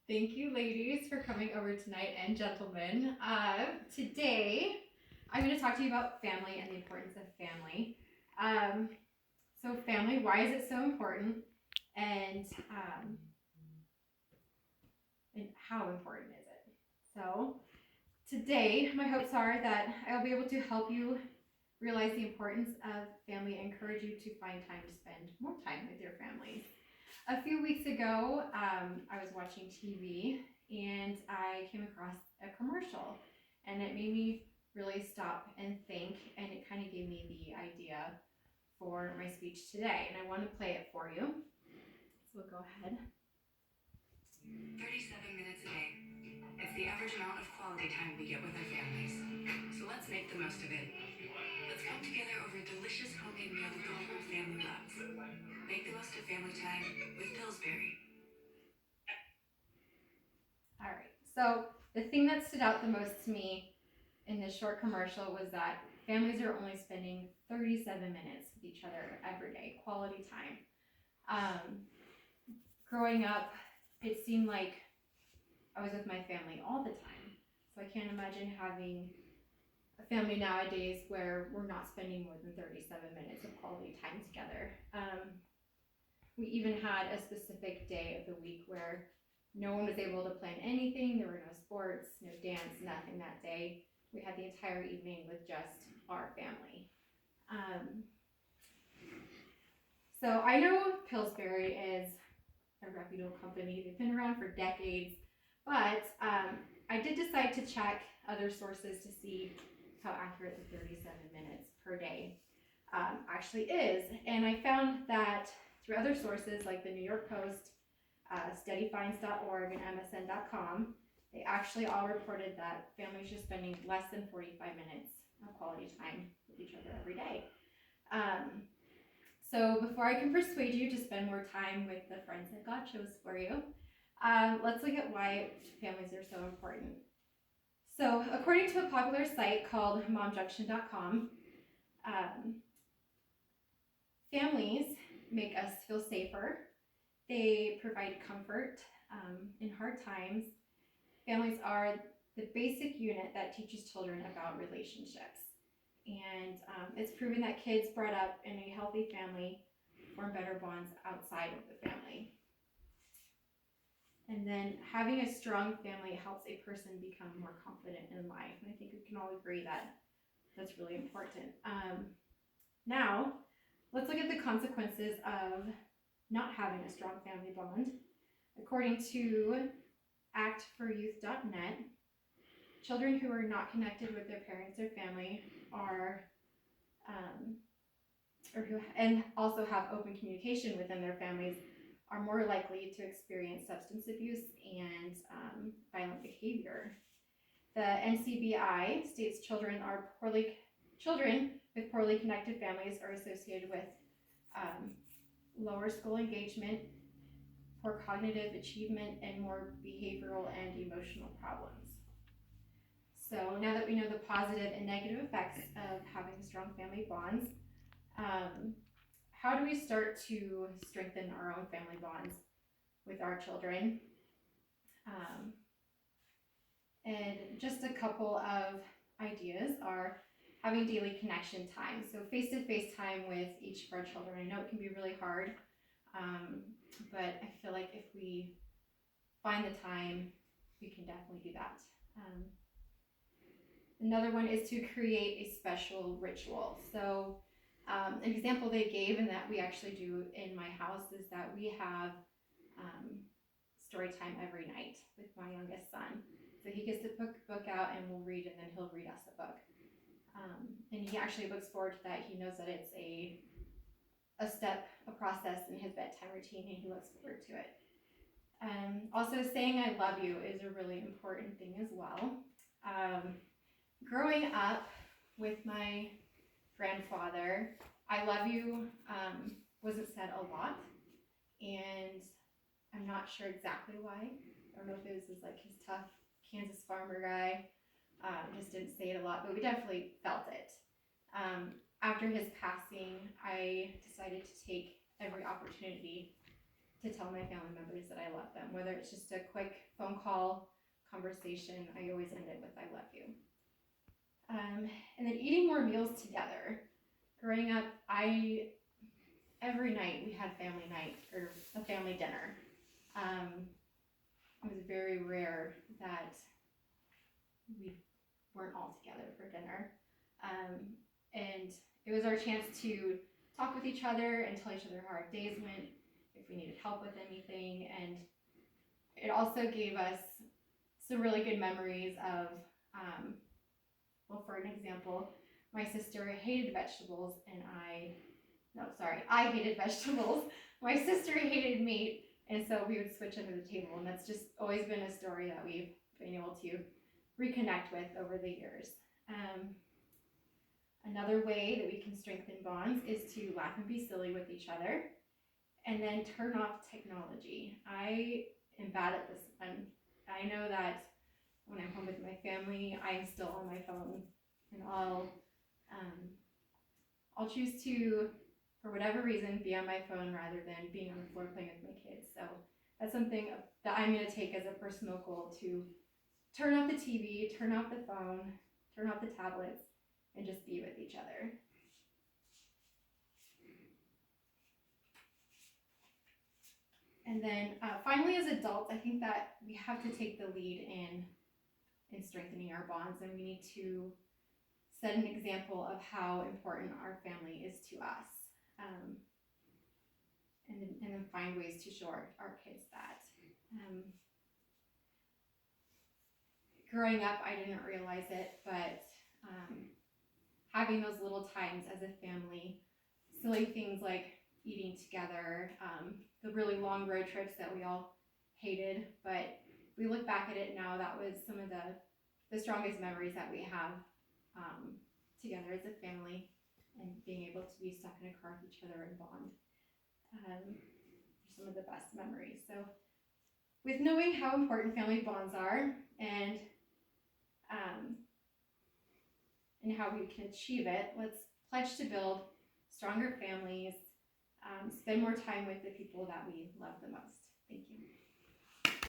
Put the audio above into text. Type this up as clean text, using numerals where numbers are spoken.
Thank you, ladies, for coming over tonight, and gentlemen. Today, I'm going to talk to you about family and the importance of family. Um, family, why is it so important? And, um, and how important is it? So, today, my hopes are that I'll be able to help you realize the importance of family and encourage you to find time to spend more time with your families. A few weeks ago, I was watching TV and I came across a commercial, and it made me really stop and think, and it kind of gave me the idea for my speech today, and I want to play it for you. So we'll go ahead. 37 minutes a day. It's the average amount of quality time we get with our families. So let's make the most of it. Let's come together over a delicious homemade meal that the whole family loves. Make the most of family time with Pillsbury. All right. So the thing that stood out the most to me in this short commercial was that families are only spending 37 minutes with each other every day, quality time. Growing up, it seemed like I was with my family all the time. So I can't imagine having a family nowadays where we're not spending more than 37 minutes of quality time together. We even had a specific day of the week where no one was able to plan anything. There were no sports, no dance, nothing that day. We had the entire evening with just our family. So I know Pillsbury is a reputable company. They've been around for decades, but I did decide to check other sources to see how accurate the 37 minutes per day actually is. And I found that through other sources like the New York Post, steadyfinds.org, and msn.com, they actually all reported that families are spending less than 45 minutes of quality time with each other every day. So before I can persuade you to spend more time with the friends that God chose for you, let's look at why families are so important. So according to a popular site called momjunction.com, families make us feel safer. They provide comfort in hard times. Families are the basic unit that teaches children about relationships. And it's proven that kids brought up in a healthy family form better bonds outside of the family. And then having a strong family helps a person become more confident in life. And I think we can all agree that that's really important. Now, let's look at the consequences of not having a strong family bond. According to actforyouth.net, children who are not connected with their parents or family and also have open communication within their families are more likely to experience substance abuse and violent behavior. The NCBI states children with poorly connected families are associated with lower school engagement, poor cognitive achievement, and more behavioral and emotional problems. So now that we know the positive and negative effects of having strong family bonds, how do we start to strengthen our own family bonds with our children? And just a couple of ideas are having daily connection time. So face-to-face time with each of our children. I know it can be really hard, but I feel like if we find the time, we can definitely do that. Another one is to create a special ritual. So an example they gave, and that we actually do in my house, is that we have story time every night with my youngest son. So he gets to pick a book out and we'll read, and then he'll read us a book. And he actually looks forward to that. He knows that it's a process in his bedtime routine, and he looks forward to it. Also, saying I love you is a really important thing as well. Growing up with my grandfather, I love you wasn't said a lot, and I'm not sure exactly why. I don't know if it was like his tough Kansas farmer guy, just didn't say it a lot, but we definitely felt it. After his passing, I decided to take every opportunity to tell my family members that I love them. Whether it's just a quick phone call, conversation, I always end it with I love you. And then eating more meals together. Growing up, every night we had family night or a family dinner. It was very rare that we weren't all together for dinner. And it was our chance to talk with each other and tell each other how our days went, if we needed help with anything. And it also gave us some really good memories of, for an example, my sister hated vegetables and I hated vegetables. My sister hated meat, and so we would switch under the table, and that's just always been a story that we've been able to reconnect with over the years. Another way that we can strengthen bonds is to laugh and be silly with each other, and then turn off technology. I am bad at this one. I know that when I'm home with my family, I'm still on my phone, and I'll choose to, for whatever reason, be on my phone rather than being on the floor playing with my kids. So that's something that I'm going to take as a personal goal, to turn off the TV, turn off the phone, turn off the tablets, and just be with each other. And then finally, as adults, I think that we have to take the lead in strengthening our bonds, and we need to set an example of how important our family is to us, and then find ways to show our kids that. Growing up, I didn't realize it, but having those little times as a family, silly things like eating together, the really long road trips that we all hated, but we look back at it now, that was some of the strongest memories that we have together as a family, and being able to be stuck in a car with each other and bond. Are some of the best memories. So with knowing how important family bonds are, and how we can achieve it, let's pledge to build stronger families, spend more time with the people that we love the most. Thank you.